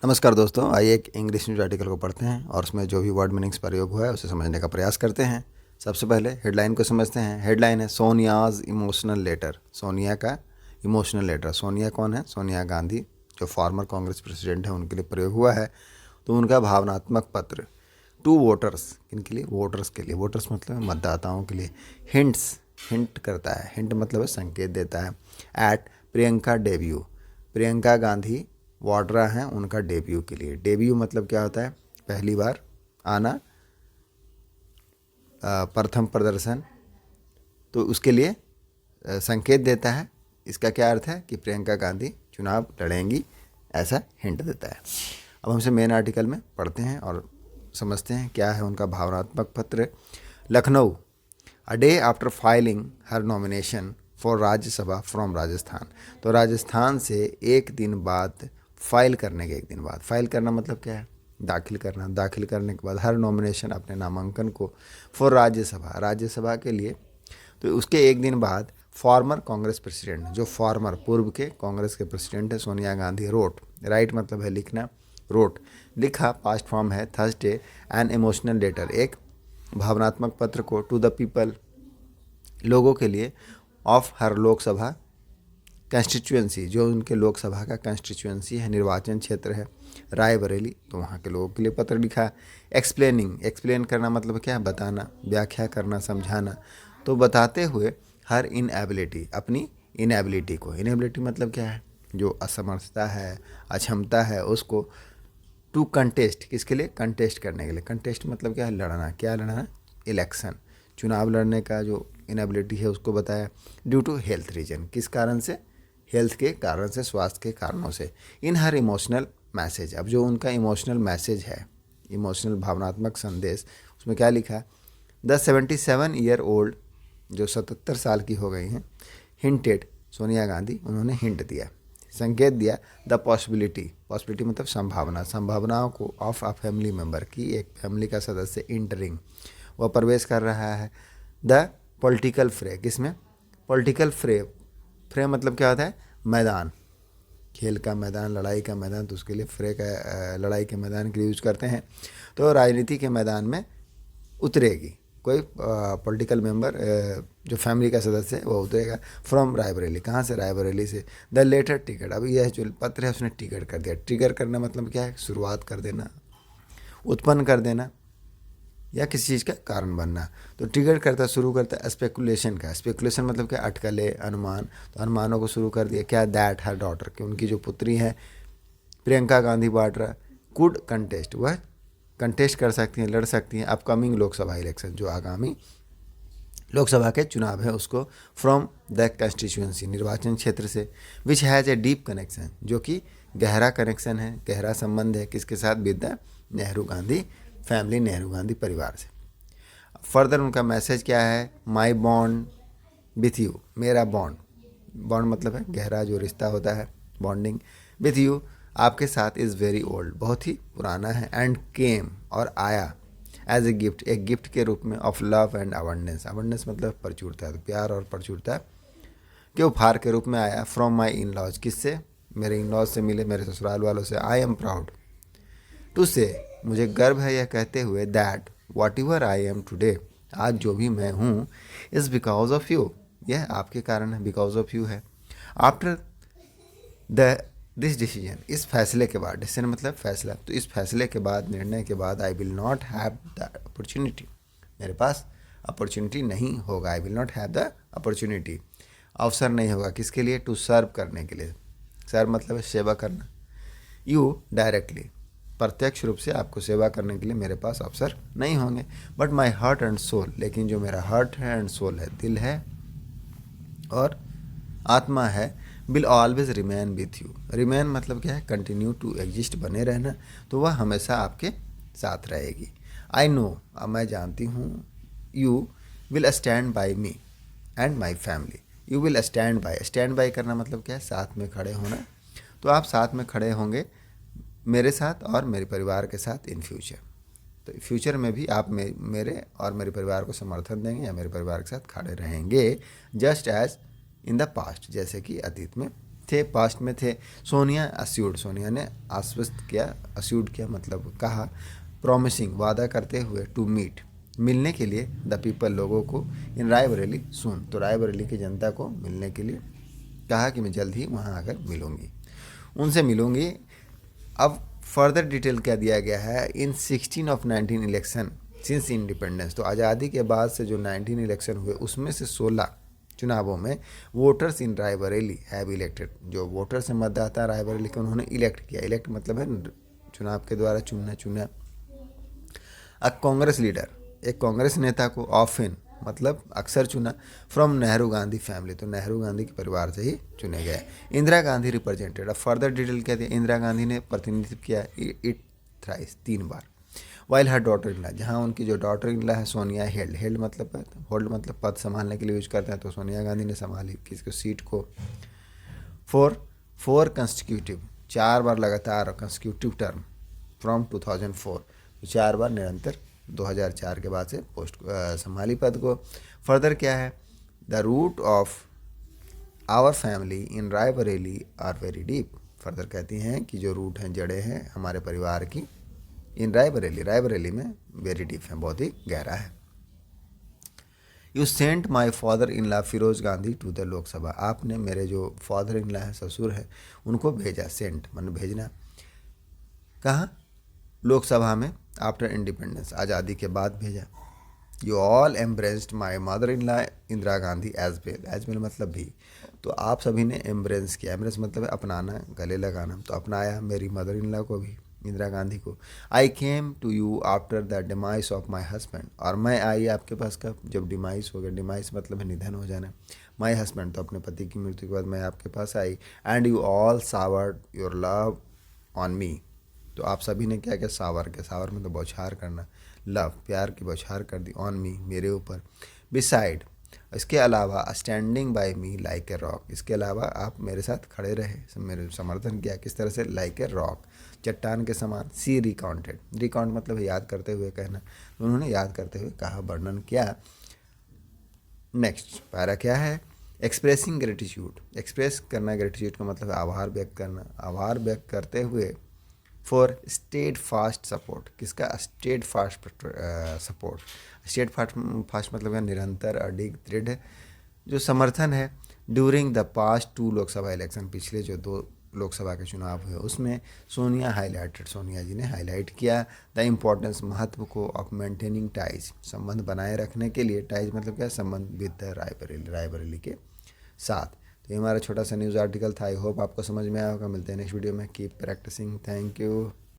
नमस्कार दोस्तों, आइए एक इंग्लिश न्यूज आर्टिकल को पढ़ते हैं और उसमें जो भी वर्ड मीनिंग्स प्रयोग हुआ है उसे समझने का प्रयास करते हैं। सबसे पहले हेडलाइन को समझते हैं। हेडलाइन है सोनियाज इमोशनल लेटर। सोनिया का इमोशनल लेटर। सोनिया कौन है? सोनिया गांधी, जो फॉर्मर कांग्रेस प्रेसिडेंट है, उनके लिए प्रयोग हुआ है। तो उनका भावनात्मक पत्र टू वोटर्स, किनके लिए? वोटर्स के लिए। वोटर्स मतलब मतदाताओं के लिए। हिंट्स, हिंट करता है, हिंट मतलब है संकेत देता है। एट प्रियंका डेब्यू, प्रियंका गांधी वाड्रा हैं उनका डेब्यू के लिए। डेब्यू मतलब क्या होता है? पहली बार आना, प्रथम प्रदर्शन। तो उसके लिए संकेत देता है। इसका क्या अर्थ है कि प्रियंका गांधी चुनाव लड़ेंगी, ऐसा हिंट देता है। अब हमसे मेन आर्टिकल में पढ़ते हैं और समझते हैं क्या है उनका भावनात्मक पत्र। Lucknow, a day after filing her nomination for Rajya Sabha from Rajasthan. तो राजस्थान से एक दिन बाद, फाइल करने के एक दिन बाद, फाइल करना मतलब क्या है? दाखिल करना। दाखिल करने के बाद हर नॉमिनेशन, अपने नामांकन को, फॉर राज्यसभा, राज्यसभा के लिए। तो उसके एक दिन बाद फॉर्मर कांग्रेस प्रेसिडेंट, जो फॉर्मर पूर्व के कांग्रेस के प्रेसिडेंट है, सोनिया गांधी, रोट, राइट मतलब है लिखना, रोट लिखा, पास्ट फॉर्म है थर्सडे, एन इमोशनल लेटर, एक भावनात्मक पत्र को, टू द पीपल, लोगों के लिए, ऑफ हर लोकसभा कंस्टिट्यूएंसी, जो उनके लोकसभा का कंस्टिट्यूएंसी है, निर्वाचन क्षेत्र है, रायबरेली, तो वहाँ के लोगों के लिए पत्र लिखा। एक्सप्लेनिंग, एक्सप्लेन करना मतलब क्या है? बताना, व्याख्या करना, समझाना। तो बताते हुए हर इनएबिलिटी, अपनी इनएबिलिटी को, इनएबिलिटी मतलब क्या है? जो असमर्थता है, अक्षमता है, उसको, टू कंटेस्ट, किसके लिए? कंटेस्ट करने के लिए। कंटेस्ट मतलब क्या है? लड़ना। क्या लड़ना? इलेक्शन, चुनाव लड़ने का जो इनएबिलिटी है उसको बताया। ड्यू टू हेल्थ रीजन, किस कारण से? हेल्थ के कारण से, स्वास्थ्य के कारणों से। इन हर इमोशनल मैसेज, अब जो उनका इमोशनल मैसेज है, इमोशनल भावनात्मक संदेश, उसमें क्या लिखा? द 77 ईयर ओल्ड, जो 77 साल की हो गई हैं, हिंटेड, सोनिया गांधी, उन्होंने हिंट दिया, संकेत दिया, द पॉसिबिलिटी, पॉसिबिलिटी मतलब संभावना, संभावनाओं को, ऑफ अ फैमिली मेम्बर, की एक फैमिली का सदस्य इंटरिंग, वह प्रवेश कर रहा है। द पॉलिटिकल फ्रे, किसमें? पॉलिटिकल फ्रे, फ्रे मतलब क्या होता है? मैदान, खेल का मैदान, लड़ाई का मैदान, तो उसके लिए फ्रे का, लड़ाई के मैदान के लिए यूज करते हैं। तो राजनीति के मैदान में उतरेगी कोई पॉलिटिकल मेंबर, जो फैमिली का सदस्य है वो उतरेगा। फ्रॉम रायबरेली, कहाँ से? रायबरेली से। द लेटर टिकट, अभी यह जो पत्र है उसने टिकट कर दिया। ट्रिगर करना मतलब क्या है? शुरुआत कर देना, उत्पन्न कर देना, या किसी चीज़ का कारण बनना। तो ट्रिगर करता, शुरू करता है स्पेकुलेशन का। स्पेकुलेशन मतलब क्या? अटकलें, अनुमान। तो अनुमानों को शुरू कर दिया। क्या? दैट हर डॉटर, कि उनकी जो पुत्री है प्रियंका गांधी वाड्रा, कुड कंटेस्ट, वह कंटेस्ट कर सकती हैं, लड़ सकती हैं अपकमिंग लोकसभा इलेक्शन, जो आगामी लोकसभा के चुनाव है उसको, फ्रॉम द कंस्टिट्यूएंसी, निर्वाचन क्षेत्र से, which has a deep connection, जो कि गहरा कनेक्शन है, गहरा संबंध है, किसके साथ? With the Nehru Gandhi family, Nehru Gandhi परिवार से। फर्दर उनका मैसेज क्या है? माई बॉन्ड विथ यू, मेरा बॉन्ड, बॉन्ड मतलब है गहरा जो रिश्ता होता है, बॉन्डिंग, विथ यू, आपके साथ, इज़ वेरी ओल्ड, बहुत ही पुराना है, एंड केम, और आया, एज ए गिफ्ट, एक गिफ्ट के रूप में, of love and abundance, abundance मतलब प्रचुरता, तो प्यार और प्रचुरता के उपहार के रूप में आया। फ्रॉम माई इन लॉज, किससे? मेरे इन लॉज से मिले, मेरे ससुराल वालों से। आई एम प्राउड टू से, मुझे गर्व है यह कहते हुए, that what ever I am today, आज जो भी मैं हूँ, इज़ बिकॉज ऑफ यू, यह आपके कारण है, बिकॉज ऑफ यू है। आफ्टर द दिस डिसीजन, इस फैसले के बाद, डिसीजन मतलब फैसला, तो इस फैसले के बाद, निर्णय के बाद, I will not have the opportunity, मेरे पास अपॉर्चुनिटी नहीं होगा। I will not have the opportunity, अवसर नहीं होगा, किसके लिए? टू सर्व, करने के लिए। सर्व मतलब है सेवा करना। यू डायरेक्टली, प्रत्यक्ष रूप से आपको सेवा करने के लिए मेरे पास अवसर नहीं होंगे। But my heart and soul, लेकिन जो मेरा हार्ट है एंड सोल है, दिल है और आत्मा है, will always remain with you. Remain मतलब क्या है? कंटिन्यू, टू एग्जिस्ट, बने रहना, तो वह हमेशा आपके साथ रहेगी। आई नो, अब मैं जानती हूँ, you will stand by me and my family, you will stand by, stand by करना मतलब क्या है? साथ में खड़े होना, तो आप साथ में खड़े होंगे मेरे साथ और मेरे परिवार के साथ इन फ्यूचर, तो फ्यूचर में भी आप मेरे और मेरे परिवार को समर्थन देंगे या मेरे परिवार के साथ खड़े रहेंगे, just as in the past, जैसे कि अतीत में थे, पास्ट में थे। सोनिया अस्यूर्ड, सोनिया ने आश्वस्त किया, अस्यूर्ड किया मतलब कहा, प्रॉमिसिंग वादा करते हुए, टू मीट मिलने के लिए, द पीपल लोगों को, इन रायबरेली सून तो रायबरेली की जनता को मिलने के लिए कहा कि मैं जल्द ही वहाँ आकर मिलूँगी, उनसे मिलूँगी। अब फर्दर डिटेल क्या दिया गया है, इन 16 ऑफ 19 इलेक्शन सिंस इंडिपेंडेंस, तो आज़ादी के बाद से जो 19 इलेक्शन हुए उसमें से 16 चुनावों में voters in Raebareli have elected, जो वोटर्स हैं मतदाता रायबरेली को उन्होंने इलेक्ट किया, इलेक्ट मतलब है चुनाव के द्वारा चुना अ कांग्रेस लीडर, एक कांग्रेस नेता को, ऑफन मतलब अक्सर चुना, फ्रॉम नेहरू गांधी फैमिली, तो नेहरू गांधी के परिवार से ही चुने गए। इंदिरा गांधी रिप्रेजेंटेड, अब फर्दर डिटेल कहते हैं, इंदिरा गांधी ने प्रतिनिधित्व किया it thrice 3 bar. While her daughter in law, जहाँ उनकी जो डॉटर इन लॉ है सोनिया हेल्ड, हेल्ड मतलब होल्ड मतलब पद संभालने के लिए यूज करते हैं, तो सोनिया गांधी ने संभाली किसको, सीट को। फोर कंस्टिट्यूटिव, 4 बार लगातार कंस्टिट्यूटिव टर्म, फ्रॉम 2004, 4 बार निरंतर 2004 के बाद से पोस्ट संभाली पद को। फर्दर क्या है, the root of our family in Raebareli are very deep, further कहती हैं कि जो रूट हैं, जड़ें हैं हमारे परिवार की, इन रायबरेली, रायबरेली में वेरी डीप है, बहुत ही गहरा है। You sent my father in law Feroze Gandhi to the Lok Sabha, आपने मेरे जो फादर इन लॉ है, ससुर है, उनको भेजा, सेंट मन भेजना, कहाँ, लोकसभा में, आफ्टर इंडिपेंडेंस, आज़ादी के बाद भेजा। You all embraced my mother in law Indira Gandhi as well मतलब भी, तो आप सभी ने एम्ब्रेस किया, एम्ब्रेस मतलब है अपनाना, गले लगाना, तो अपनाया मेरी मदर इन लॉ को भी, इंदिरा गांधी को। I came to you after the demise of my husband, और मैं आई आपके पास कब, जब डिमाइस हो गया, डिमाइस मतलब है निधन हो जाना, माई हस्बैंड तो अपने पति की मृत्यु के बाद मैं आपके पास आई। And you all showered your love on me, तो आप सभी ने क्या किया, सावर के, सावर में तो बौछार करना, लव प्यार की बौछार कर दी, ऑन मी मेरे ऊपर। बिसाइड इसके अलावा, standing bye me like a rock, इसके अलावा आप मेरे साथ खड़े रहे, मेरे समर्थन किया, किस तरह से, लाइक ए रॉक, चट्टान के समान। सी रिकाउंटेड, रिकाउंट मतलब है याद करते हुए कहना, तो उन्होंने याद करते हुए कहा, वर्णन किया। नेक्स्ट पैरा क्या है, एक्सप्रेसिंग ग्रेटिट्यूड, एक्सप्रेस करना ग्रेटिट्यूड का मतलब है आभार व्यक्त करना, आभार व्यक्त करते हुए, फॉर स्टेट फास्ट सपोर्ट, किसका, state fast support, state fast मतलब है निरंतर, अडिग, दृढ़ जो समर्थन है, during the past 2 Lok Sabha election, पिछले जो 2 लोकसभा के चुनाव हुए उसमें सोनिया हाईलाइटेड, सोनिया जी ने हाईलाइट किया द इम्पोर्टेंस, महत्व को, ऑफ मेंटेनिंग टाइज, संबंध बनाए रखने के लिए, टाइज मतलब क्या, संबंध विद द रायबरेली, रायबरेली के साथ। तो ये हमारा छोटा सा न्यूज़ आर्टिकल था, आई होप आपको समझ में आया होगा। मिलते हैं नेक्स्ट वीडियो में, कीप प्रैक्टिसिंग, थैंक यू।